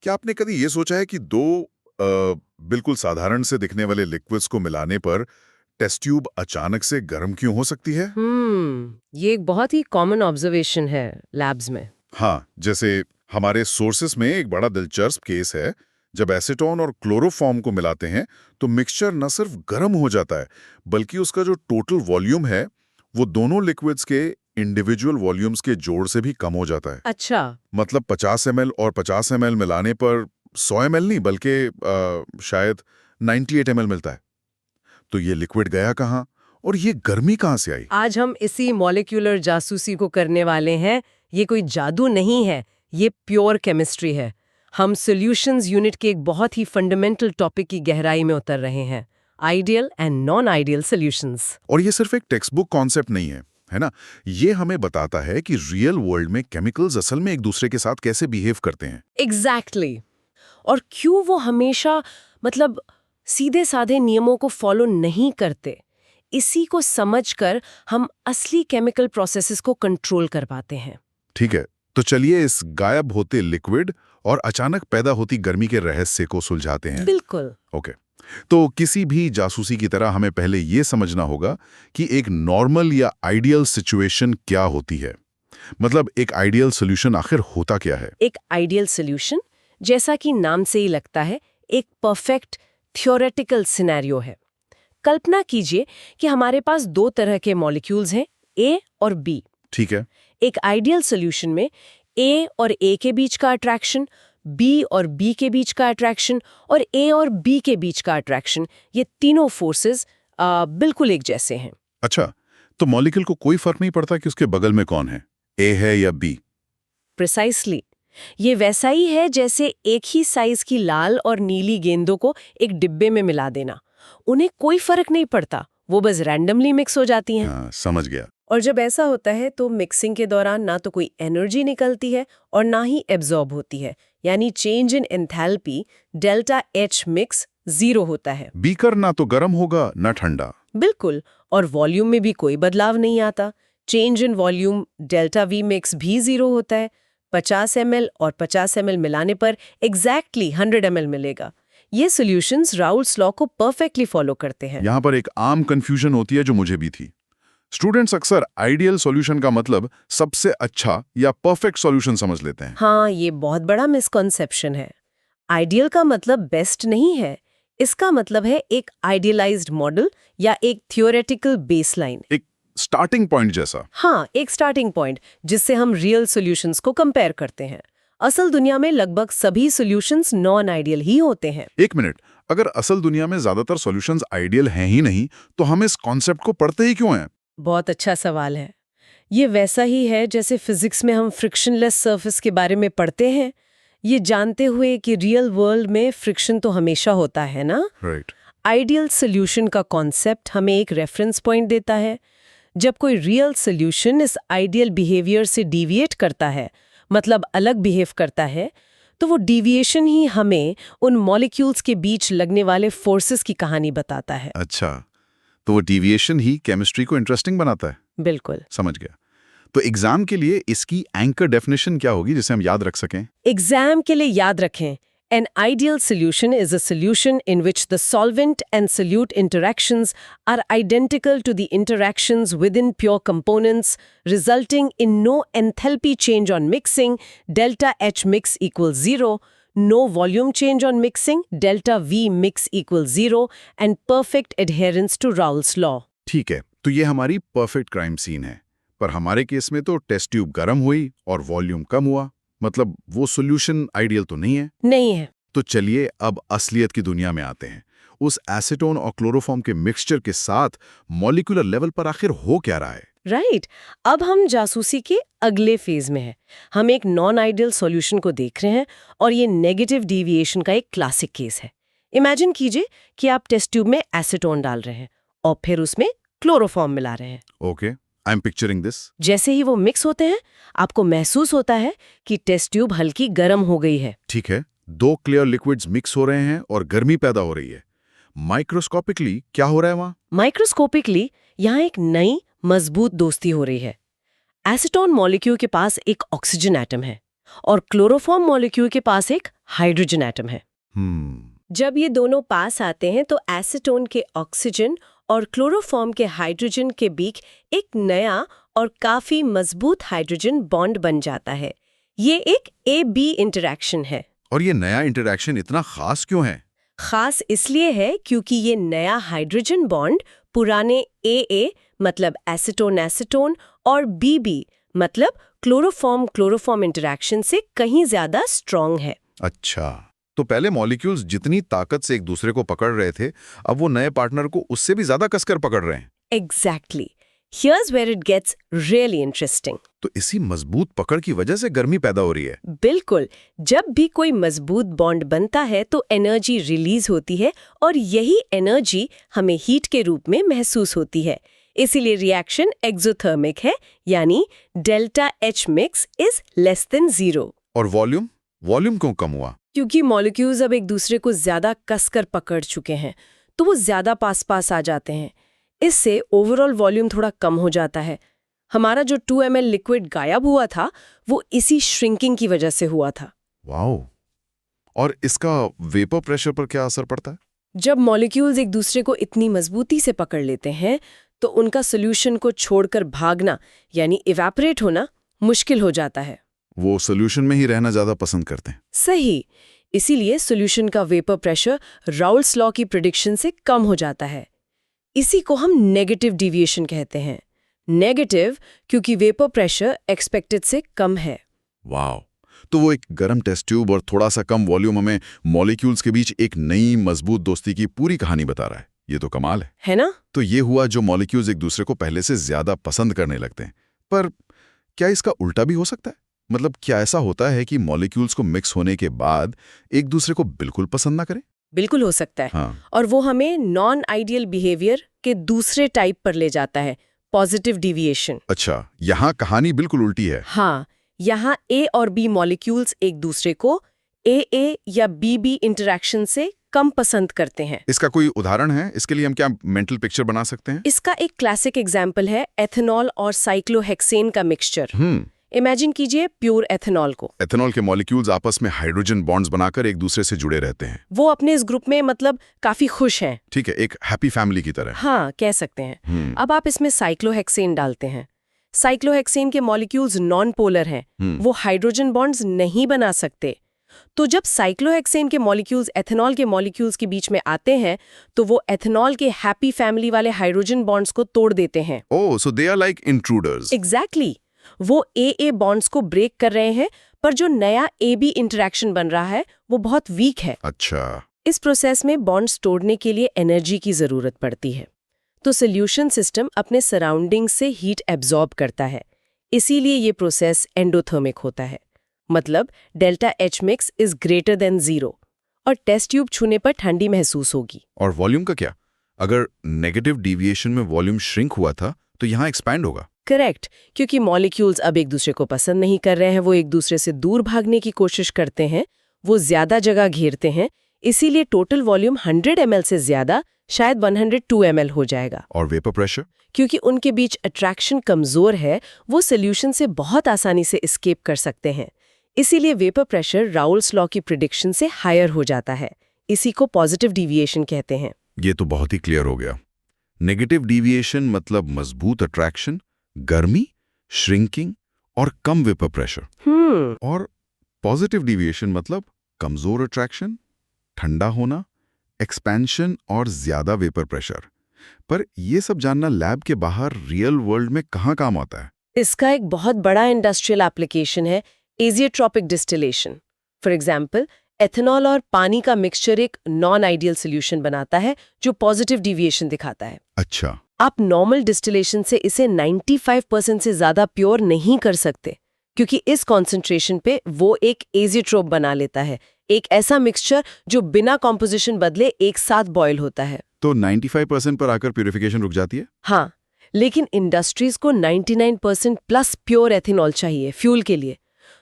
क्या आपने कभी ये सोचा है कि दो बिल्कुल साधारण से दिखने वाले लिक्विड्स को मिलाने पर टेस्ट ट्यूब अचानक से गर्म क्यों हो सकती है? ये एक बहुत ही कॉमन ऑब्जर्वेशन है लैब्स में। हाँ, जैसे हमारे सोर्सेस में एक बड़ा दिलचस्प केस है। जब एसीटोन और क्लोरोफॉर्म को मिलाते हैं तो मिक्सचर न सिर्फ गर्म हो जाता है, बल्कि उसका जो टोटल वॉल्यूम है वो दोनों लिक्विड्स के इंडिविजुअल वॉल्यूम्स के जोड़ से भी कम हो जाता है। अच्छा। मतलब 50 ml और 50 ml मिलाने पर 100 ml नहीं बल्कि शायद 98 ml मिलता है। तो ये लिक्विड गया कहाँ और ये गर्मी कहाँ से आई? आज हम इसी मॉलिक्यूलर जासूसी को करने वाले हैं। ये कोई जादू नहीं है, ये प्योर केमिस्ट्री है। हम सॉल्यूशंस यूनिट के एक बहुत ही फंडामेंटल टॉपिक की गहराई में उतर रहे हैं, ideal and non ideal solutions. और ये सिर्फ एक टेक्स्ट बुक कॉन्सेप्ट नहीं है ना? ये हमें बताता है कि रियल वर्ल्ड में केमिकल्स असल में एक दूसरे के साथ कैसे बिहेव करते हैं। एग्जैक्टली। और क्यों वो हमेशा मतलब सीधे साधे नियमों को फॉलो नहीं करते। इसी को समझकर हम असली केमिकल प्रोसेसेस को कंट्रोल कर पाते हैं। ठीक है, तो चलिए इस गायब होते लिक्विड और अचानक पैदा होती गर्मी के रहस्य को सुलझाते हैं। बिल्कुल। ओके, तो किसी भी जासूसी की तरह हमें पहले ये समझना होगा कि एक नॉर्मल या आइडियल सिचुएशन क्या होती है। मतलब एक आइडियल सॉल्यूशन आखिर होता क्या है? एक आइडियल सॉल्यूशन, जैसा कि नाम से ही लगता है, एक परफेक्ट थ्योरेटिकल सिनेरियो है। कल्पना कीजिए कि हमारे पास दो तरह के मॉलिक्यूल्स हैं, ए और बी। ठीक है। एक आइडियल सॉल्यूशन में ए और ए के बीच का अट्रैक्शन, बी और बी के बीच का अट्रैक्शन और ए और बी के बीच का अट्रैक्शन, ये तीनों फोर्सेस बिल्कुल एक जैसे हैं। अच्छा, तो मॉलिक्यूल को कोई फर्क नहीं पड़ता कि उसके बगल में कौन है, ए है या बी? प्रिसाइसली। ये वैसा ही है जैसे एक ही साइज की लाल और नीली गेंदों को एक डिब्बे में मिला देना। उन्हें कोई फर्क नहीं पड़ता, वो बस रैंडमली मिक्स हो जाती हैं। हाँ, समझ गया। और जब ऐसा होता है तो मिक्सिंग के दौरान ना तो कोई एनर्जी निकलती है और ना ही एब्जॉर्ब होती है, यानी change in enthalpy delta H mix 0 होता है। बीकर ना तो गर्म होगा ना ठंडा। बिल्कुल। और वॉल्यूम में भी कोई बदलाव नहीं आता। Change in volume delta we mix भी 0 होता है। 50 ml और 50 ml मिलाने पर एग्जैक्टली 100 ml मिलेगा। ये सॉल्यूशंस राउल्स लॉ को परफेक्टली फॉलो करते हैं। यहाँ पर एक आम कंफ्यूजन होती है जो मुझे भी थी। स्टूडेंट्स अक्सर आइडियल सॉल्यूशन का मतलब सबसे अच्छा या परफेक्ट सॉल्यूशन समझ लेते हैं। हाँ, ये बहुत बड़ा मिसकॉन्सेप्शन है। आइडियल का मतलब बेस्ट नहीं है। इसका मतलब है एक आइडियलाइज्ड मॉडल या एक थियोरेटिकल बेसलाइन। एक स्टार्टिंग पॉइंट जैसा। हाँ, एक स्टार्टिंग पॉइंट जिससे हम रियल सॉल्यूशंस को कंपेयर करते हैं। असल दुनिया में लगभग सभी सॉल्यूशंस नॉन आइडियल ही होते हैं। एक मिनट, अगर असल दुनिया में ज्यादातर सॉल्यूशंस आइडियल हैं ही नहीं तो हम इस कॉन्सेप्ट को पढ़ते ही क्यों हैं? बहुत अच्छा सवाल है। ये वैसा ही है जैसे फिजिक्स में हम फ्रिक्शनलेस सरफेस के बारे में पढ़ते हैं, ये जानते हुए कि रियल वर्ल्ड में फ्रिक्शन तो हमेशा होता है ना। राइट। आइडियल सॉल्यूशन का कॉन्सेप्ट हमें एक रेफरेंस पॉइंट देता है। जब कोई रियल सॉल्यूशन इस आइडियल बिहेवियर से डिविएट करता है, मतलब अलग बिहेव करता है, तो वो डिविएशन ही हमें उन मॉलिक्यूल्स के बीच लगने वाले फोर्सेस की कहानी बताता है। अच्छा, तो वो डिविएशन ही केमिस्ट्री को इंटरेस्टिंग बनाता है। बिल्कुल। समझ गया। तो एग्जाम के लिए इसकी एंकर डेफिनेशन क्या होगी जिसे हम याद रख सकें? एग्जाम के लिए याद रखें, an ideal solution is a solution in which the solvent and solute interactions are identical to the interactions within pure components, resulting in no enthalpy change on mixing, delta H mix equals 0, no volume change on mixing, delta V mix equals 0, and perfect adherence to Raoult's law. ठीक है, तो ये हमारी perfect crime scene है। पर हमारे case में तो टेस्ट ट्यूब गर्म हुई और वॉल्यूम कम हुआ, मतलब वो सॉल्यूशन आइडियल तो नहीं है। नहीं है। तो चलिए अब असलियत की दुनिया में आते हैं। उस एसीटोन और क्लोरोफॉर्म के मिक्सचर के साथ मॉलिक्यूलर लेवल पर आखिर हो क्या रहा है? राइट। अब हम जासूसी के अगले फेज में हैं। हम एक नॉन आइडियल सॉल्यूशन को देख रहे हैं और ये नेगेटिव डेविएशन का एक क्लासिक केस है। इमेजिन कीजिए कि आप टेस्ट ट्यूब में एसीटोन डाल रहे हैं और फिर उसमें क्लोरोफॉर्म मिला रहे हैं। Okay, I am picturing this. जैसे ही वो मिक्स होते हैं, आपको महसूस होता है कि टेस्ट ट्यूब हल्की गर्म हो गई है। ठीक है, दो क्लियर लिक्विड्स मिक्स हो रहे हैं और गर्मी पैदा हो रही है। माइक्रोस्कोपिकली क्या हो रहा है वहां? माइक्रोस्कोपिकली यहाँ एक नई मजबूत दोस्ती हो रही है। एसीटोन मॉलिक्यूल के पास एक ऑक्सीजन एटम है और क्लोरोफॉर्म मॉलिक्यूल के पास एक हाइड्रोजन एटम है। जब ये दोनों पास आते हैं तो एसीटोन के ऑक्सीजन और क्लोरोफॉर्म के हाइड्रोजन के बीच एक नया और काफी मजबूत हाइड्रोजन बॉन्ड बन जाता है। ये एक A-B इंटरैक्शन है। और ये नया इंटरैक्शन इतना खास क्यों है? खास इसलिए है क्योंकि ये नया हाइड्रोजन बॉन्ड पुराने AA मतलब एसीटोन एसीटोन और BB मतलब क्लोरोफॉर्म क्लोरोफॉर्म इंटरैक्शन से कहीं ज्यादा स्ट्रॉन्ग है। अच्छा, तो पहले मॉलिक्यूल्स जितनी ताकत से एक दूसरे को पकड़ रहे थे, अब वो नए पार्टनर को उससे भी ज्यादा कसकर पकड़ रहे हैं। Exactly. Here's where it gets really interesting. तो इसी मजबूत पकड़ की वजह से गर्मी पैदा हो रही है। बिल्कुल, जब भी कोई मजबूत बॉन्ड बनता है तो एनर्जी रिलीज होती है और यही एनर्जी हमें हीट के रूप में महसूस होती है। इसीलिए रिएक्शन एक्सोथर्मिक है, यानी delta H mix is less than 0। और वॉल्यूम क्यों कम हुआ? क्योंकि मॉलिक्यूल्स अब एक दूसरे को ज्यादा कसकर पकड़ चुके हैं, तो वो ज्यादा पास आ जाते हैं। इससे ओवरऑल वॉल्यूम थोड़ा कम हो जाता है। हमारा जो 2 ml लिक्विड गायब हुआ था, वो इसी श्रिंकिंग की वजह से हुआ था। वाओ! और इसका वेपर प्रेशर पर क्या असर पड़ता है? जब मॉलिक्यूल्स एक दूसरे को इतनी मजबूती से पकड़ लेते हैं, तो उनका सोल्यूशन को छोड़कर भागना यानी इवेपोरेट होना मुश्किल हो जाता है। वो सोल्यूशन में ही रहना ज्यादा पसंद करते हैं। सही। इसीलिए सोल्यूशन का वेपर प्रेशर राउल्स लॉ की प्रेडिक्शन से कम हो जाता है। इसी को हम नेगेटिव डिविएशन कहते हैं। नेगेटिव क्योंकि वेपर प्रेशर एक्सपेक्टेड से कम है। वाओ! तो वो एक गर्म टेस्ट ट्यूब और थोड़ा सा कम वॉल्यूम हमें मॉलिक्यूल्स के बीच एक नई मजबूत दोस्ती की पूरी कहानी बता रहा है। ये तो कमाल है ना? तो ये हुआ जो मॉलिक्यूल्स एक दूसरे को पहले से ज्यादा पसंद करने लगते हैं। पर क्या इसका उल्टा भी हो सकता है? मतलब क्या ऐसा होता है कि मॉलिक्यूल्स को मिक्स होने के बाद एक दूसरे को बिल्कुल पसंद ना करें? बिल्कुल हो सकता है। हाँ। और वो हमें नॉन आइडियल बिहेवियर के दूसरे टाइप पर ले जाता है, पॉजिटिव डिविएशन। अच्छा, यहाँ कहानी बिल्कुल उल्टी है। हाँ, यहाँ A और B मॉलिक्यूल्स एक दूसरे को AA या BB इंटरैक्शन से कम पसंद करते हैं। इसका कोई उदाहरण है? इसके लिए हम क्या मेंटल पिक्चर बना सकते हैं? इसका एक क्लासिक एग्जाम्पल है एथेनॉल और साइक्लोहेक्सेन का मिक्सचर। इमेजिन कीजिए प्योर एथेनॉल को। एथेनॉल के मॉलिक्यूल्स आपस में हाइड्रोजन बॉन्ड्स बनाकर एक दूसरे से जुड़े रहते हैं। वो अपने इस ग्रुप में मतलब काफी खुश हैं। ठीक है, एक हैप्पी फैमिली की तरह। हाँ, कह सकते हैं। अब आप इसमें साइक्लोहेक्सेन डालते हैं। साइक्लोहेक्सेन के मॉलिक्यूल्स नॉन पोलर हैं, वो हाइड्रोजन बॉन्ड्स नहीं बना सकते। तो जब साइक्लोहेक्सेन के मॉलिक्यूल्स एथेनॉल के मॉलिक्यूल्स के बीच में आते हैं, तो वो एथेनॉल के हैप्पी फैमिली वाले हाइड्रोजन बॉन्ड्स को तोड़ देते हैं। Oh, so they are like intruders. Exactly. वो AA बॉन्ड्स को ब्रेक कर रहे हैं, पर जो नया AB इंटरैक्शन बन रहा है वो बहुत वीक है। अच्छा। इस प्रोसेस में बॉन्ड्स तोड़ने के लिए एनर्जी की जरूरत पड़ती है। तो सोल्यूशन सिस्टम अपने सराउंडिंग से हीट एब्जॉर्ब करता है। इसीलिए ये प्रोसेस एंडोथर्मिक होता है। मतलब delta H mix is greater than 0 और टेस्ट ट्यूब छूने पर ठंडी महसूस होगी। और वॉल्यूम का क्या? अगर नेगेटिव डिविएशन में वॉल्यूम श्रिंक हुआ था, तो यहाँ एक्सपैंड होगा। करेक्ट, क्योंकि मॉलिक्यूल्स अब एक दूसरे को पसंद नहीं कर रहे हैं, वो एक दूसरे से दूर भागने की कोशिश करते हैं, वो ज्यादा जगह घेरते हैं। इसीलिए टोटल वॉल्यूम 100 ml से ज्यादा शायद 102 ml हो जाएगा। और वेपर प्रेशर? क्योंकि उनके बीच अट्रैक्शन कमजोर है, वो सोल्यूशन से बहुत आसानी से एस्केप कर सकते हैं। इसीलिए वेपर प्रेशर राउल्स लॉ की प्रिडिक्शन से हायर हो जाता है। इसी को पॉजिटिव डिविएशन कहते हैं। ये तो बहुत ही क्लियर हो गया। नेगेटिव डिविएशन मतलब मजबूत अट्रैक्शन, गर्मी, श्रिंकिंग और कम वेपर प्रेशर। और पॉजिटिव डिविएशन मतलब कमजोर अट्रैक्शन, ठंडा होना, एक्सपेंशन और ज्यादा वेपर प्रेशर। पर ये सब जानना लैब के बाहर रियल वर्ल्ड में कहाँ काम आता है? इसका एक बहुत बड़ा इंडस्ट्रियल एप्लीकेशन है, azeotropic distillation. For example, ethanol और पानी का मिक्सचर एक नॉन आइडियल सोल्यूशन बनाता है जो पॉजिटिव डिविएशन दिखाता है। अच्छा। आप नॉर्मल डिस्टिलेशन से इसे 95% से ज्यादा प्योर नहीं कर सकते, क्योंकि इस कॉन्सेंट्रेशन पे वो एक एजियोट्रोप बना लेता है, एक ऐसा मिक्सचर जो बिना कॉम्पोजिशन बदले एक साथ बॉयल होता है। तो 95% पर आकर प्यूरिफिकेशन रुक जाती है? हाँ, लेकिन इंडस्ट्रीज को 99% प्लस प्योर एथेनॉल चाहिए फ्यूल के लिए।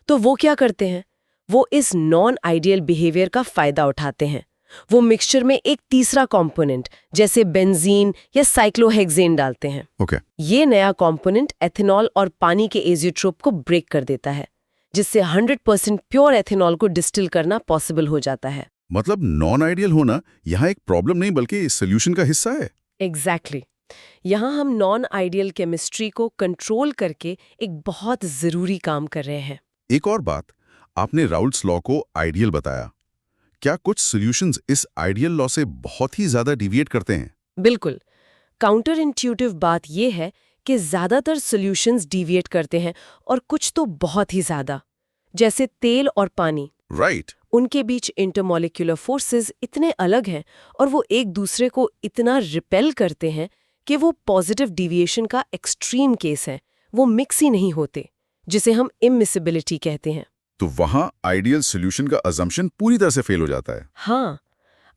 तो वो क्या करते हैं? वो इस नॉन आइडियल बिहेवियर का फायदा उठाते हैं। वो मिक्सचर में एक तीसरा कंपोनेंट जैसे बेंजीन या साइक्लोहेक्सेन डालते हैं। ओके। ये नया कंपोनेंट एथेनॉल और पानी के एजियोट्रोप को ब्रेक कर देता है, जिससे 100% प्योर एथेनॉल को डिस्टिल करना पॉसिबल हो जाता है। मतलब नॉन आइडियल होना यहाँ एक प्रॉब्लम नहीं बल्कि सोल्यूशन का हिस्सा है। एग्जैक्टली यहाँ हम नॉन आइडियल केमिस्ट्री को कंट्रोल करके एक बहुत ज़रूरी काम कर रहे हैं। एक और बात, आपने राउल्ट्स लॉ को आइडियल बताया। क्या कुछ सॉल्यूशंस इस आइडियल लॉ से बहुत ही ज्यादा डिविएट करते हैं? बिल्कुल। काउंटर इंट्यूटिव बात यह है कि ज़्यादातर सॉल्यूशंस डिविएट करते हैं और कुछ तो बहुत ही ज़्यादा। जैसे तेल और पानी, राइट। उनके बीच इंटरमॉलिक्यूलर फोर्सेस इतने अलग हैं और वो एक दूसरे को इतना रिपेल करते हैं कि वो पॉजिटिव डिविएशन का एक्सट्रीम केस है। वो मिक्स ही नहीं होते, जिसे हम इमिसिबिलिटी कहते हैं। तो वहां आइडियल सॉल्यूशन का अजम्पशन पूरी तरह से फेल हो जाता है। हाँ,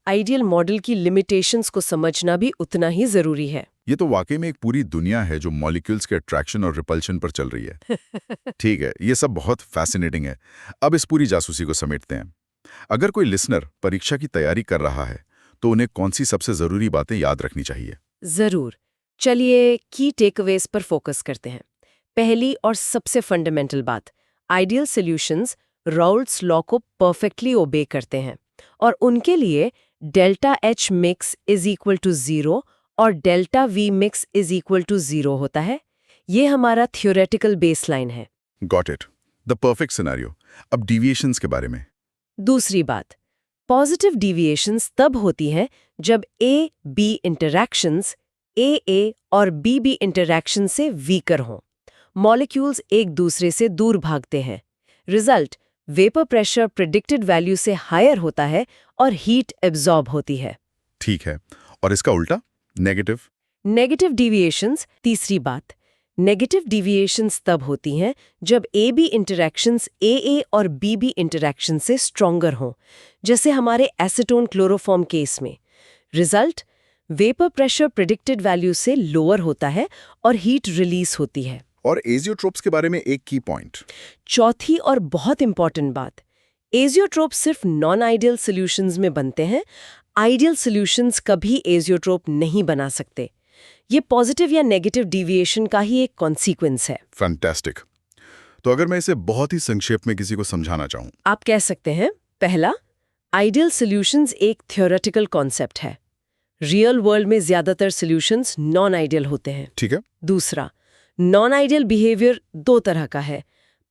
आइडियल मॉडल की लिमिटेशंस को समझना भी उतना ही जरूरी है। ये तो वाकई में एक पूरी दुनिया है जो मॉलिक्यूल्स के अट्रैक्शन और रिपल्शन पर चल रही है। ठीक है, ये सब बहुत फैसिनेटिंग है। अब इस पूरी जासूसी को समेटते हैं। अगर कोई लिसनर परीक्षा की तैयारी कर रहा है तो उन्हें कौन सी सबसे जरूरी बातें याद रखनी चाहिए? जरूर। चलिए की टेकअवेज पर फोकस करते हैं। पहली और सबसे फंडामेंटल बात, आइडियल सॉल्यूशंस राउल्ट्स लॉ को परफेक्टली ओबे करते हैं और उनके लिए delta H mix is equal to 0 और delta V mix is equal to 0 होता है। ये हमारा थियोरेटिकल बेसलाइन है। Got it, the perfect scenario. अब डिविएशंस के बारे में। दूसरी बात, पॉजिटिव डिविएशंस तब होती हैं जब A-B इंटरैक्शंस AA और BB इंटरैक्शन से वीकर हों। मॉलिक्यूल्स एक दूसरे से दूर भागते हैं। Result, vapour pressure predicted value से हायर होता है और हीट एब्जॉर्ब होती है। ठीक है, और इसका उल्टा नेगेटिव? नेगेटिव डिविएशंस, तीसरी बात, नेगेटिव डिविएशंस तब होती हैं जब AB इंटरैक्शंस AA और BB इंटरैक्शन से स्ट्रॉन्गर हों, जैसे हमारे एसीटोन क्लोरोफॉर्म केस में। Result, vapour pressure predicted value से लोअर होता है और हीट रिलीज होती है। और एजियोट्रोप्स के बारे में एक की पॉइंट। चौथी और बहुत इंपॉर्टेंट बात, एजियोट्रोप सिर्फ नॉन आइडियल सॉल्यूशंस में बनते हैं। आइडियल सॉल्यूशंस कभी एजियोट्रोप नहीं बना सकते। ये पॉजिटिव या नेगेटिव डिविएशन का ही एक कॉन्सिक्वेंस है। फैंटास्टिक। तो अगर मैं इसे बहुत ही संक्षेप में किसी को समझाना चाहूं, आप कह सकते हैं, पहला, आइडियल सॉल्यूशंस एक थ्योरेटिकल कॉन्सेप्ट है। रियल वर्ल्ड में ज्यादातर सॉल्यूशंस नॉन आइडियल होते हैं। ठीक है। दूसरा, नॉन आइडियल बिहेवियर दो तरह का है।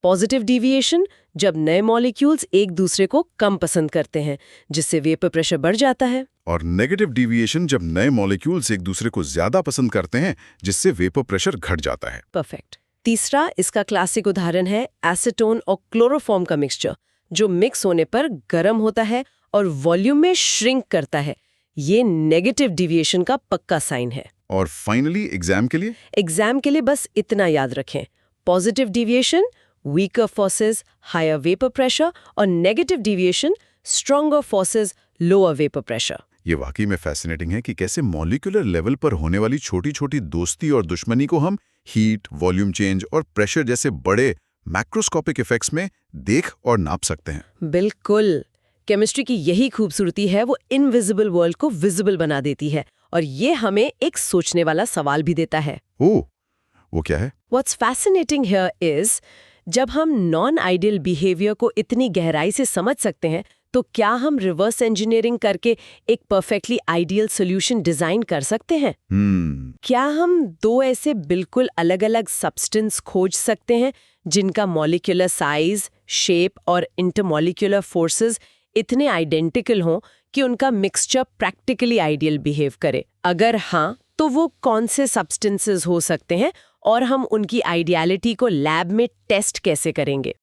पॉजिटिव डिविएशन, जब नए मॉलिक्यूल्स एक दूसरे को कम पसंद करते हैं, जिससे वेपर प्रेशर बढ़ जाता है। और नेगेटिव डिविएशन, जब नए मॉलिक्यूल्स एक दूसरे को ज्यादा पसंद करते हैं, जिससे वेपर प्रेशर घट जाता है। परफेक्ट। तीसरा, इसका क्लासिक उदाहरण है एसीटोन और क्लोरोफॉर्म का मिक्सचर, जो मिक्स होने पर गर्म होता है और वॉल्यूम में श्रिंक करता है। ये नेगेटिव डिविएशन का पक्का साइन है। और फाइनली एग्जाम के लिए? एग्जाम के लिए बस इतना याद रखें, positive deviation weaker forces, higher vapour pressure, और negative deviation stronger forces, lower vapour pressure. ये वाकई में फैसिनेटिंग है कि कैसे मॉलिक्यूलर लेवल पर होने वाली छोटी छोटी दोस्ती और दुश्मनी को हम हीट, वॉल्यूम चेंज और प्रेशर जैसे बड़े मैक्रोस्कोपिक इफेक्ट्स में देख और नाप सकते हैं। बिल्कुल, केमिस्ट्री की यही खूबसूरती है, वो इनविजिबल वर्ल्ड को विजिबल बना देती है। और ये हमें एक सोचने वाला सवाल भी देता है। ओह, वो क्या है? What's fascinating here is, जब हम नॉन आइडियल बिहेवियर को इतनी गहराई से समझ सकते हैं, तो क्या हम रिवर्स इंजीनियरिंग करके एक परफेक्टली आइडियल सॉल्यूशन डिजाइन कर सकते हैं? क्या हम दो ऐसे बिल्कुल अलग-अलग सब्सटेंस खोज सकते हैं जिनका मॉलिक्यूलर साइज, शेप और इंटरमॉलिक्यूलर फोर्सेस इतने आइडेंटिकल हों कि उनका मिक्सचर प्रैक्टिकली आइडियल बिहेव करे? अगर हाँ, तो वो कौन से सब्सटेंसेस हो सकते हैं और हम उनकी आइडियलिटी को लैब में टेस्ट कैसे करेंगे?